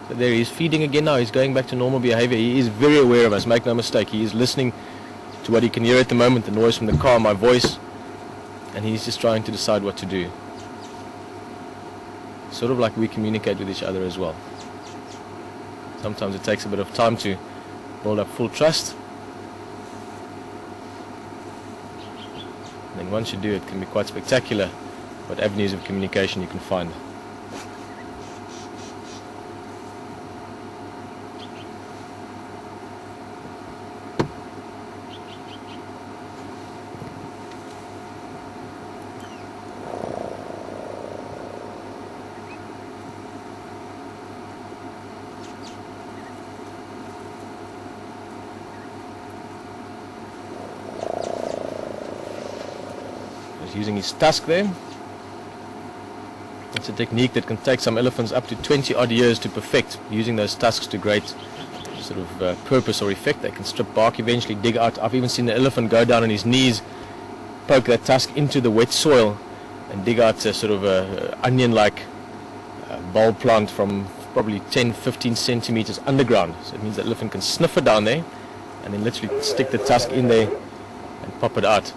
But there he is feeding again now. He's going back to normal behavior. He is very aware of us, make no mistake. He is listening to what he can hear at the moment, the noise from the car, my voice, and he's just trying to decide what to do. Sort of like we communicate with each other as well. Sometimes it takes a bit of time to build up full trust. And then once you do, it can be quite spectacular what avenues of communication you can find. Using his tusk there. It's a technique that can take some elephants up to 20 odd years to perfect, using those tusks to great sort of purpose or effect. They can strip bark, eventually dig out. I've even seen the elephant go down on his knees, poke that tusk into the wet soil and dig out a sort of a onion-like bulb plant from probably 10-15 centimeters underground. So it means that elephant can sniff it down there and then literally stick the tusk in there and pop it out.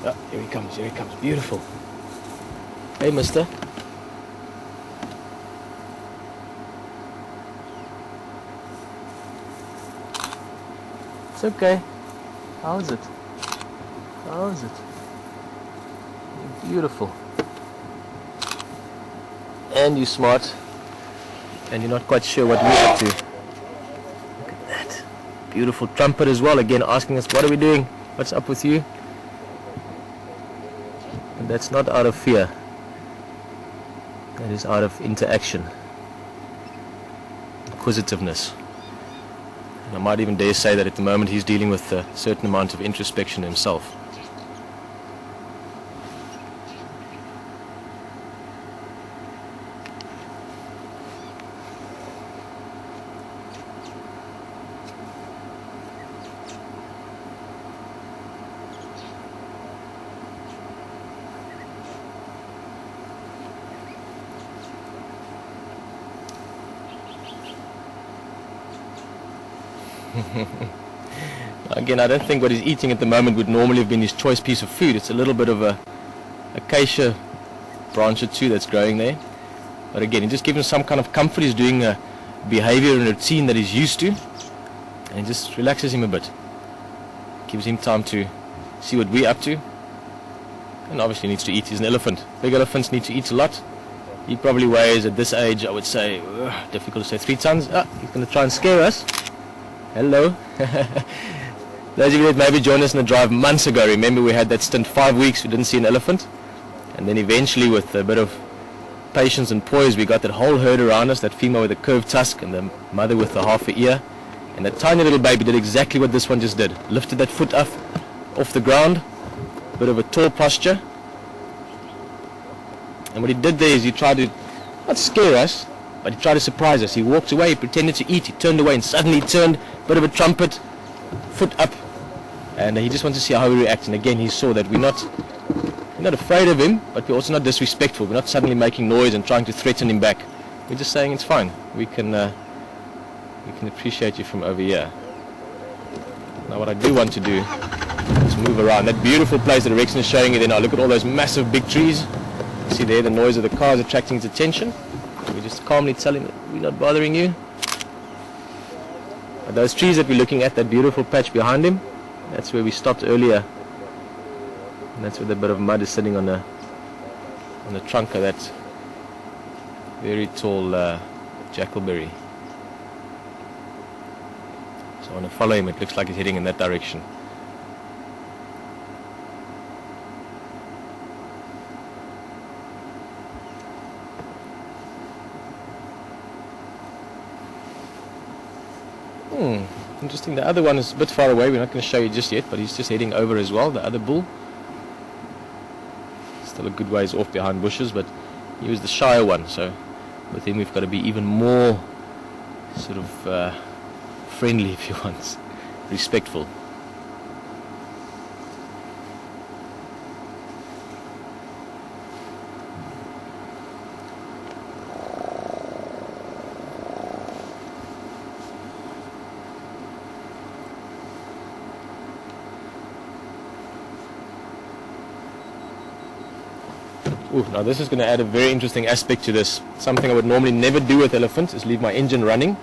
Oh, here he comes, beautiful. Hey, mister. It's okay. How's it? How's it? Beautiful. And you're smart. And you're not quite sure what we're up to. Look at that. Beautiful trumpet as well, again asking us, what are we doing? What's up with you? And that's not out of fear. That is out of interaction. Inquisitiveness. And I might even dare say that at the moment he's dealing with a certain amount of introspection himself. Again, I don't think what he's eating at the moment would normally have been his choice piece of food. It's a little bit of a acacia branch or two that's growing there. But again, he just gives him some kind of comfort. He's doing a behavior and routine that he's used to. And it just relaxes him a bit. Gives him time to see what we're up to. And obviously needs to eat. He's an elephant. Big elephants need to eat a lot. He probably weighs at this age, I would say, difficult to say, 3 tons. Ah, he's going to try and scare us. Hello. Those of you that maybe joined us in the drive months ago, remember we had that stint 5 weeks, we didn't see an elephant. And then eventually with a bit of patience and poise, we got that whole herd around us, that female with the curved tusk and the mother with the half a ear. And that tiny little baby did exactly what this one just did. Lifted that foot up off the ground, bit of a tall posture. And what he did there is he tried to, not scare us, but he tried to surprise us. He walked away, he pretended to eat, he turned away and suddenly he turned, bit of a trumpet, foot up. And he just wanted to see how we react. And again, he saw that we're not afraid of him, but we're also not disrespectful. We're not suddenly making noise and trying to threaten him back. We're just saying it's fine. We can appreciate you from over here. Now what I do want to do is move around. That beautiful place that Rexon is showing you there now. Look at all those massive big trees. See there, the noise of the car is attracting his attention. We just calmly tell him that we're not bothering you. But those trees that we're looking at, that beautiful patch behind him, that's where we stopped earlier. And that's where the bit of mud is sitting on the trunk of that very tall jackalberry. So I want to follow him. It looks like he's heading in that direction. Interesting. The other one is a bit far away. We're not going to show you just yet, but he's just heading over as well, the other bull. Still a good ways off behind bushes, but he was the shyer one, so With him we've got to be even more sort of friendly, if you want, respectful. Ooh, now this is going to add a very interesting aspect to this. Something I would normally never do with elephants is leave my engine running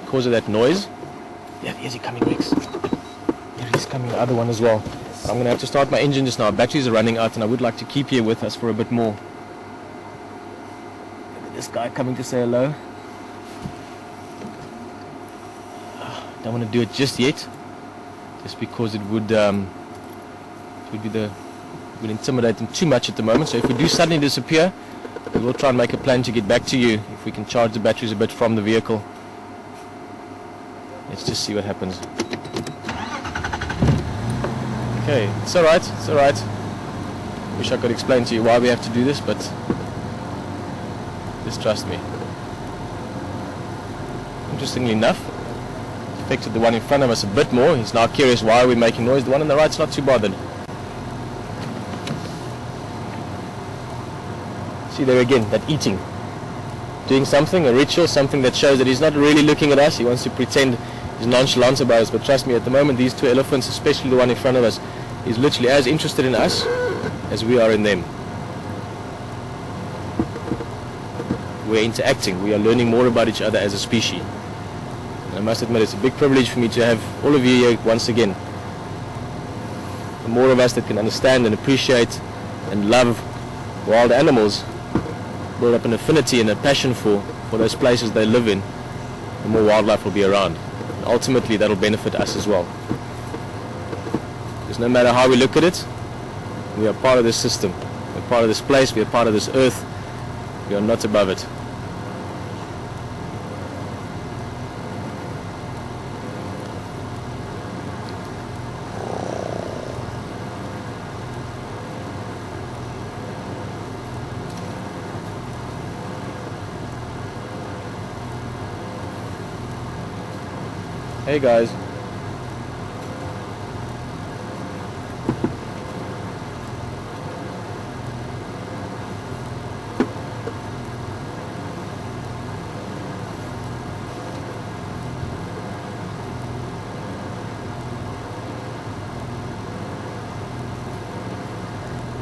because of that noise. Yeah, here's he coming, Rex. There he's coming, the other one as well. I'm going to have to start my engine just now. Batteries are running out and I would like to keep you with us for a bit more. Look at this guy coming to say hello. Don't want to do it just yet, just because it would intimidate them too much at the moment. So if we do suddenly disappear, we will try and make a plan to get back to you if we can charge the batteries a bit from the vehicle. Let's just see what happens. Okay, it's alright, it's alright. Wish I could explain to you why we have to do this, but just trust me. Interestingly enough, it affected the one in front of us a bit more. He's now curious why we're making noise. The one on the right's not too bothered. See there again, that eating. Doing something, a ritual, something that shows that he's not really looking at us. He wants to pretend he's nonchalant about us. But trust me, at the moment, these two elephants, especially the one in front of us, is literally as interested in us as we are in them. We're interacting. We are learning more about each other as a species. And I must admit, it's a big privilege for me to have all of you here once again. The more of us that can understand and appreciate and love wild animals, build up an affinity and a passion for those places they live in, the more wildlife will be around. And ultimately that'll benefit us as well. Because no matter how we look at it, we are part of this system. We're part of this place, we are part of this earth. We are not above it. Hey guys.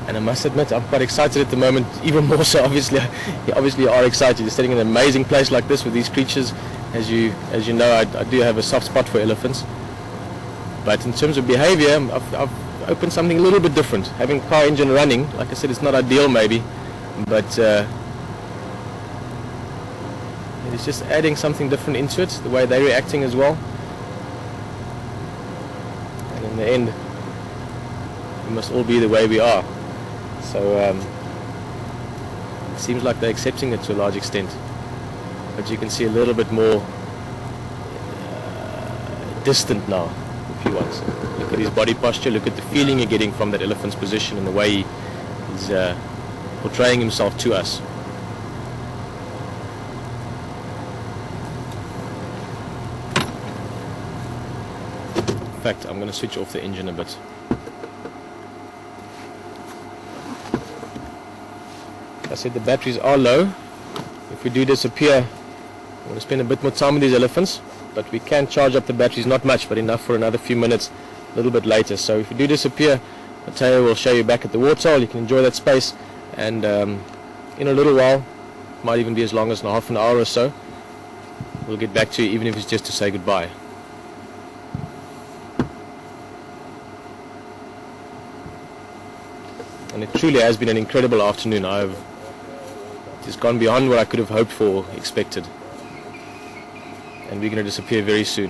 And I must admit, I'm quite excited at the moment, even more so obviously. You obviously are excited. You're sitting in an amazing place like this with these creatures. As you know, I do have a soft spot for elephants. But in terms of behavior, I've opened something a little bit different. Having car engine running, like I said, it's not ideal maybe, but it's just adding something different into it, the way they're reacting as well. And in the end, we must all be the way we are. So it seems like they're accepting it to a large extent. But you can see a little bit more distant now, if you want. Look at his body posture, look at the feeling you're getting from that elephant's position and the way he's portraying himself to us. In fact, I'm going to switch off the engine a bit. I said the batteries are low. If we do disappear, I'm going to spend a bit more time with these elephants, but we can charge up the batteries, not much, but enough for another few minutes, a little bit later. So if we do disappear, Mateo will show you back at the water hole. You can enjoy that space, and in a little while, might even be as long as half an hour or so, we'll get back to you, even if it's just to say goodbye. And it truly has been an incredible afternoon. It's gone beyond what I could have hoped for or expected. And we're going to disappear very soon.